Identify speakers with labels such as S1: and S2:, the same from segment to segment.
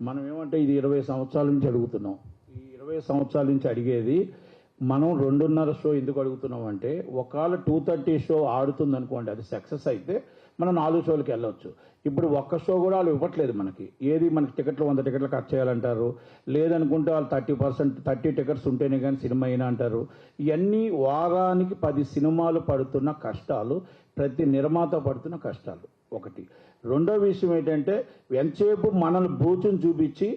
S1: మనం ఏమంటే ఇది 20 సంవత్సరాల నుంచి అడుగుతున్నాం. ఈ 20 సంవత్సరాల నుంచి అడిగేది మనం 2:30 షో ఎందుకు అడుగుతున్నాం అంటే, ఒకవేళ 2:30 షో ఆడుతుంది అనుకోండి, అది సక్సెస్ అయితే మనం 4 షోలకి వెళ్ళొచ్చు. ఇప్పుడు ఒక్క షో కూడా వాళ్ళు ఇవ్వట్లేదు మనకి. ఏది మనకి టికెట్లు 100 టికెట్లు కట్ చేయాలంటారు, లేదనుకుంటే వాళ్ళు 30 టికెట్స్ ఉంటేనే కానీ సినిమా అయినా అంటారు. ఇవన్నీ వారానికి 10 సినిమాలు పడుతున్న కష్టాలు, ప్రతి నిర్మాత పడుతున్న కష్టాలు ఒకటి. రెండో విషయం ఏంటంటే, ఎంతసేపు మనల్ని బూచుని చూపించి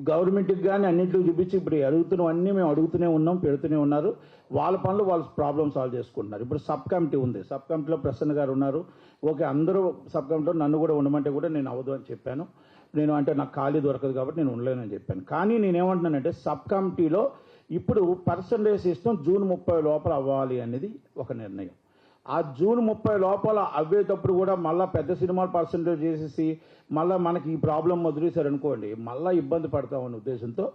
S1: గవర్నమెంట్కి కానీ అన్నింటికి చూపించి ఇప్పుడు అడుగుతున్నవన్నీ మేము అడుగుతూనే ఉన్నాం, పెడుతూనే ఉన్నారు. వాళ్ళ పనులు వాళ్ళ ప్రాబ్లమ్ సాల్వ్ చేసుకుంటున్నారు. ఇప్పుడు సబ్ కమిటీ ఉంది, సబ్ కమిటీలో ప్రసన్న గారు ఉన్నారు. ఓకే, అందరూ సబ్ కమిటీలో నన్ను కూడా ఉండమంటే కూడా నేను అవ్వదు అని చెప్పాను. నేను అంటే నాకు ఖాళీ దొరకదు కాబట్టి నేను ఉండలేనని చెప్పాను. కానీ నేనేమంటున్నానంటే, సబ్ కమిటీలో ఇప్పుడు పర్సంటేజ్ సిస్టమ్ జూన్ 30 లోపల అవ్వాలి అనేది ఒక నిర్ణయం. ఆ జూన్ 30 లోపల అవ్వేటప్పుడు కూడా మళ్ళీ పెద్ద సినిమాలు పర్సంటేజ్ చేసేసి మళ్ళీ మనకి ఈ ప్రాబ్లం వదిలేశారు అనుకోండి, మళ్ళీ ఇబ్బంది పడతామనే ఉద్దేశంతో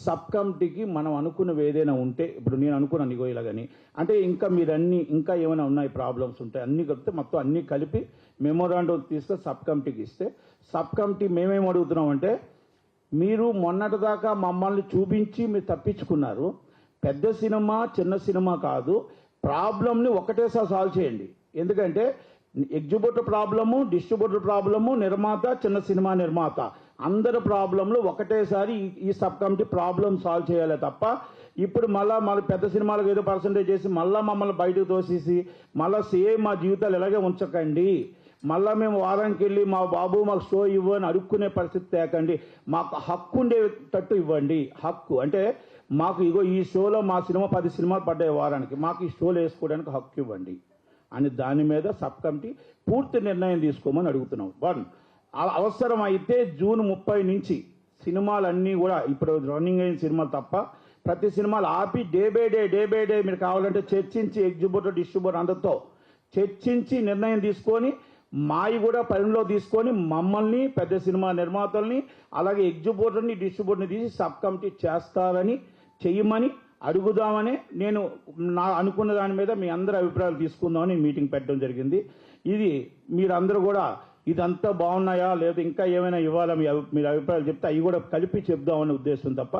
S1: సబ్ కమిటీకి మనం అనుకున్నవి ఏదైనా ఉంటే, ఇప్పుడు నేను అనుకున్నాను ఇగో ఇలాగని, అంటే ఇంకా మీరన్నీ ఇంకా ఏమైనా ఉన్నాయి ప్రాబ్లమ్స్ ఉంటాయి అన్నీ కలిపితే మొత్తం అన్నీ కలిపి మెమోరాండం తీసుకొని సబ్ కమిటీకి ఇస్తే, సబ్ కమిటీ మేమేం అడుగుతున్నామంటే, మీరు మొన్నటిదాకా మమ్మల్ని చూపించి మీరు తప్పించుకున్నారు. పెద్ద సినిమా చిన్న సినిమా కాదు, ప్రాబ్లంని ఒకటేసారి సాల్వ్ చేయండి. ఎందుకంటే ఎగ్జిబ్యూటర్ ప్రాబ్లము, డిస్ట్రిబ్యూటర్ ప్రాబ్లము, నిర్మాత, చిన్న సినిమా నిర్మాత అందరి ప్రాబ్లంలు ఒకటేసారి ఈ సబ్ కమిటీ ప్రాబ్లం సాల్వ్ చేయాలి తప్ప, ఇప్పుడు మళ్ళీ పెద్ద సినిమాలకు ఏదో పర్సంటేజ్ చేసి మళ్ళీ మమ్మల్ని బయటకు తోసేసి మళ్ళీ సేమ్ మా జీవితాలు ఇలాగే ఉంచకండి. మళ్ళీ మేము వారానికి వెళ్ళి మా బాబు మాకు షో ఇవ్వని అడుక్కునే పరిస్థితి తేకండి. మాకు హక్కు ఉండేటట్టు ఇవ్వండి. హక్కు అంటే మాకు ఇగో ఈ షోలో మా సినిమా 10 సినిమాలు పడ్డాయి వారానికి, మాకు ఈ షోలు వేసుకోవడానికి హక్కు ఇవ్వండి అని దాని మీద సబ్ కమిటీ పూర్తి నిర్ణయం తీసుకోమని అడుగుతున్నాం. 1, అవసరం అయితే జూన్ 30 నుంచి సినిమాలన్నీ కూడా ఇప్పుడు రన్నింగ్ అయిన సినిమాలు తప్ప ప్రతి సినిమాలు ఆపి డే బై డే మీరు కావాలంటే చర్చించి ఎగ్జిబ్యూటర్ డిస్ట్రిబ్యూటర్ అందరితో చర్చించి నిర్ణయం తీసుకొని మాయి కూడా పరిణిలో తీసుకొని మమ్మల్ని పెద్ద సినిమా నిర్మాతల్ని అలాగే ఎగ్జిబ్యూటర్ని డిస్ట్రిబ్యూటర్ని తీసి సబ్ కమిటీ చేస్తారని చెయ్యమని అడుగుదామని నేను అనుకున్న దాని మీద మీ అందరి అభిప్రాయాలు తీసుకుందామని మీటింగ్ పెట్టడం జరిగింది. ఇది మీరందరూ కూడా ఇదంతా బాగున్నాయా లేదా ఇంకా ఏమైనా ఇవ్వాలా మీరు అభిప్రాయాలు చెప్తే అవి కూడా కలిపి చెప్దామనే ఉద్దేశం తప్ప